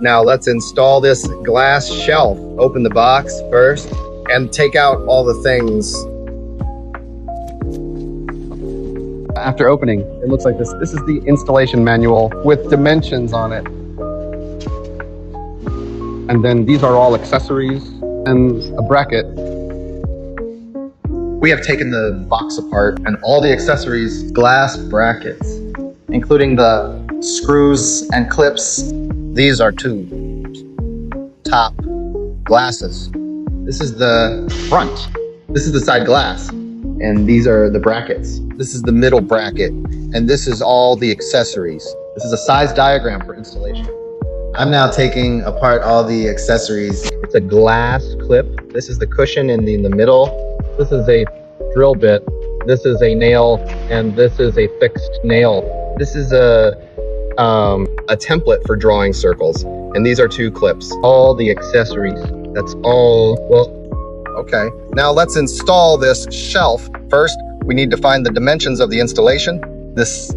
Now let's install this glass shelf. Open the box first and take out all the things. After opening, it looks like this. This is the installation manual with dimensions on it. And then these are all accessories and a bracket. We have taken the box apart and all the accessories, glass brackets, including the screws and clips. These are two top glasses. This is the front. This is the side glass. And these are the brackets. This is the middle bracket. And this is all the accessories. This is a size diagram for installation. I'm now taking apart all the accessories. It's a glass clip. This is the cushion in the middle. This is a drill bit. This is a nail, and this is a fixed nail. This is a template for drawing circles. And these are two clips. All the accessories. That's all. Well, okay. Now let's install this shelf. First, we need to find the dimensions of the installation. This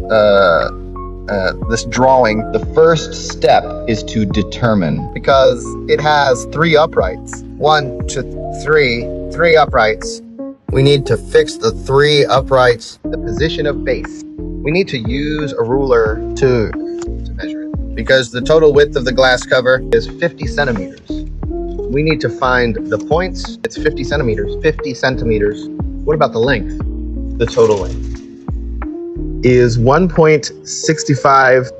drawing, the first step is to determine, because it has 3 uprights. 1, 2, 3 uprights. We need to fix the 3 uprights, the position of base. We need to use a ruler to measure it, because the total width of the glass cover is 50 centimeters. We need to find the points. It's 50 centimeters. 50 centimeters. What about the length? The total length is 1.65.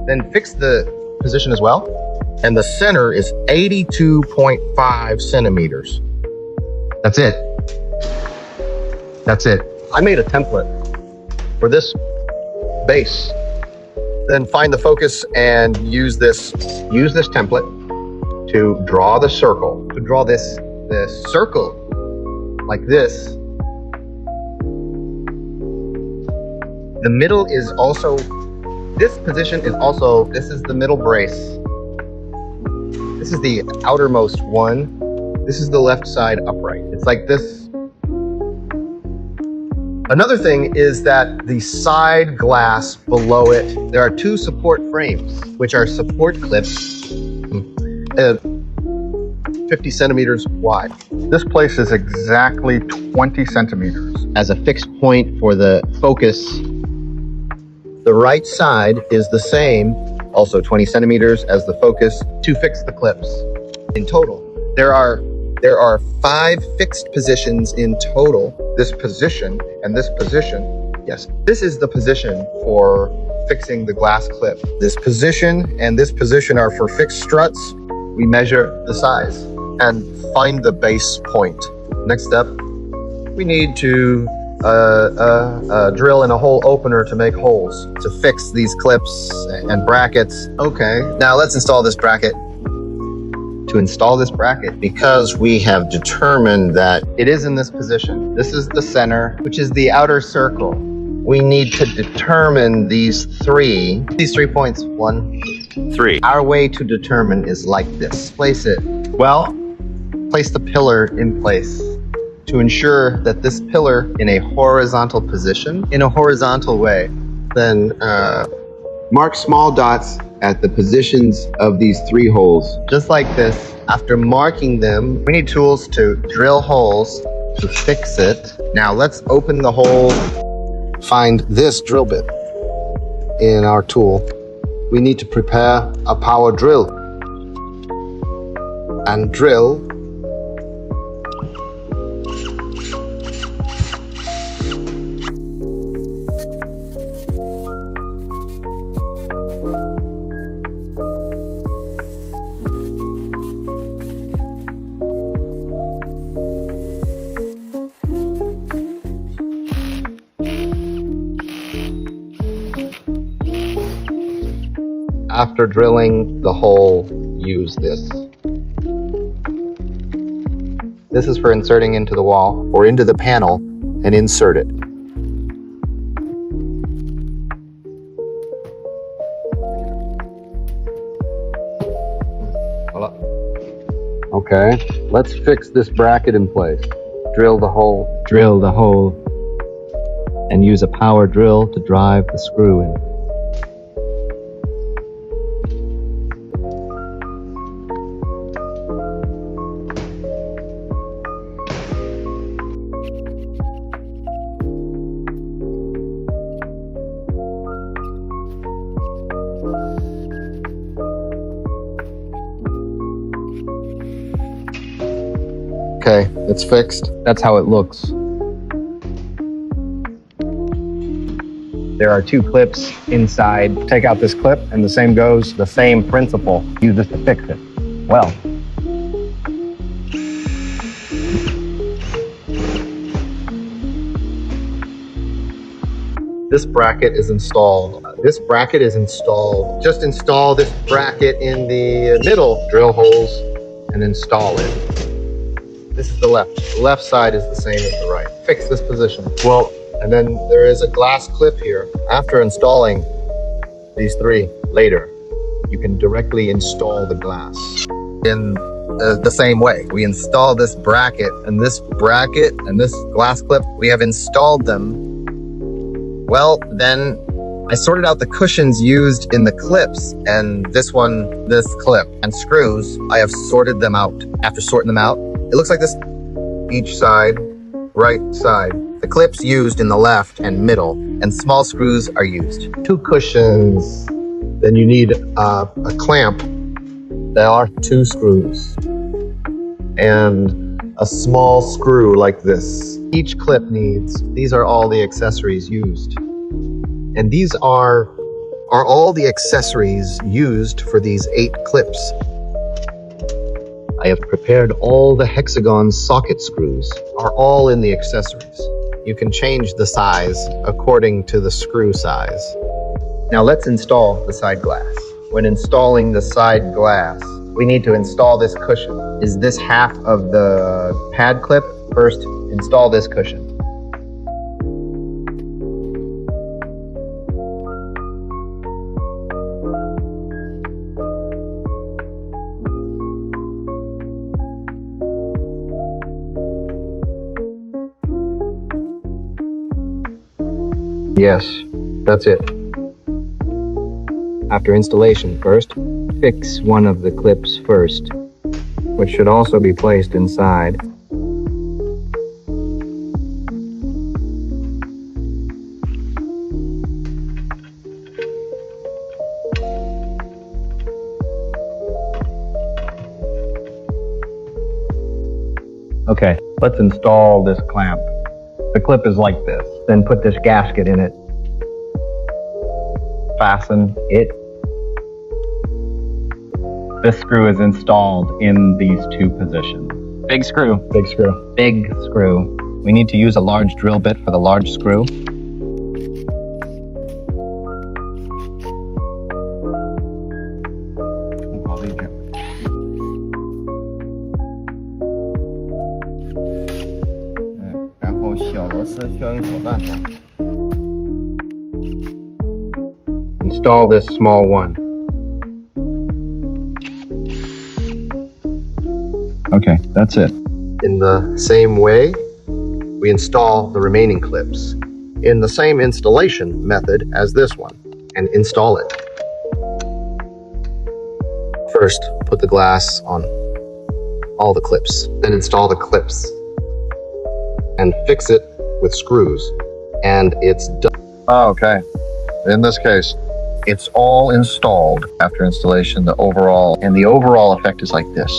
Then fix the position as well. And the center is 82.5 centimeters. That's it. That's it. I made a template for this base. Then find the focus and use this template to draw the circle. To draw this circle like this. The middle is also, this position is also, this is the middle brace. This is the outermost one. This is the left side upright. It's like this. Another thing is that the side glass below it, there are 2 support frames, which are support clips, 50 centimeters wide. This place is exactly 20 centimeters as a fixed point for the focus. The right side is the same, also 20 centimeters as the focus, to fix the clips. In total, there are 5 fixed positions in total. This position and this position, yes, this is the position for fixing the glass clip. This position and this position are for fixed struts. We measure the size and find the base point. Next step, we need to drill in a hole opener to make holes to fix these clips and brackets. Okay, now let's install this bracket. To install this bracket, because we have determined that it is in this position. This is the center, which is the outer circle. We need to determine these 3 points. 1, 3. Our way to determine is like this. Place it. Well, place the pillar in place to ensure that this pillar in a horizontal position, in a horizontal way. Then mark small dots at the positions of these 3 holes, just like this. After marking them, we need tools to drill holes to fix it. Now let's open the hole. Find this drill bit in our tool. We need to prepare a power drill and drill After drilling the hole, use this. This is for inserting into the wall or into the panel and insert it. Okay, let's fix this bracket in place. Drill the hole, and use a power drill to drive the screw in. Okay, it's fixed. That's how it looks. There are 2 clips inside. Take out this clip and the same goes, the same principle. Use this to fix it. Well, this bracket is installed. This bracket is installed. Just install this bracket in the middle, drill holes, and install it. This is the left. The left side is the same as the right. Fix this position. Well, and then there is a glass clip here. After installing these 3 later, you can directly install the glass in the same way. We install this bracket and this glass clip. We have installed them. Well, then I sorted out the cushions used in the clips, and this clip and screws, I have sorted them out. After sorting them out, it looks like this. Each side, right side. The clips used in the left and middle, and small screws are used. 2 cushions. Then you need a clamp. There are 2 screws. And a small screw like this. Each clip needs. These are all the accessories used. And these are all the accessories used for these 8 clips. I have prepared all the hexagon socket screws, are all in the accessories. You can change the size according to the screw size. Now let's install the side glass. When installing the side glass, we need to install this cushion. Is this half of the pad clip? First, install this cushion. Yes, that's it. After installation, first, fix one of the clips first, which should also be placed inside. okay, let's install this clamp. The clip is like this. Then put this gasket in it. Fasten it. This screw is installed in these 2 positions. Big screw. Big screw. Big screw. We need to use a large drill bit for the large screw. Install this small one. Okay, that's it. In the same way, we install the remaining clips in the same installation method as this one and install it. First, put the glass on all the clips, then install the clips and fix it with screws, and it's done. Oh, okay. In this case, It's all installed after installation, the overall effect is like this.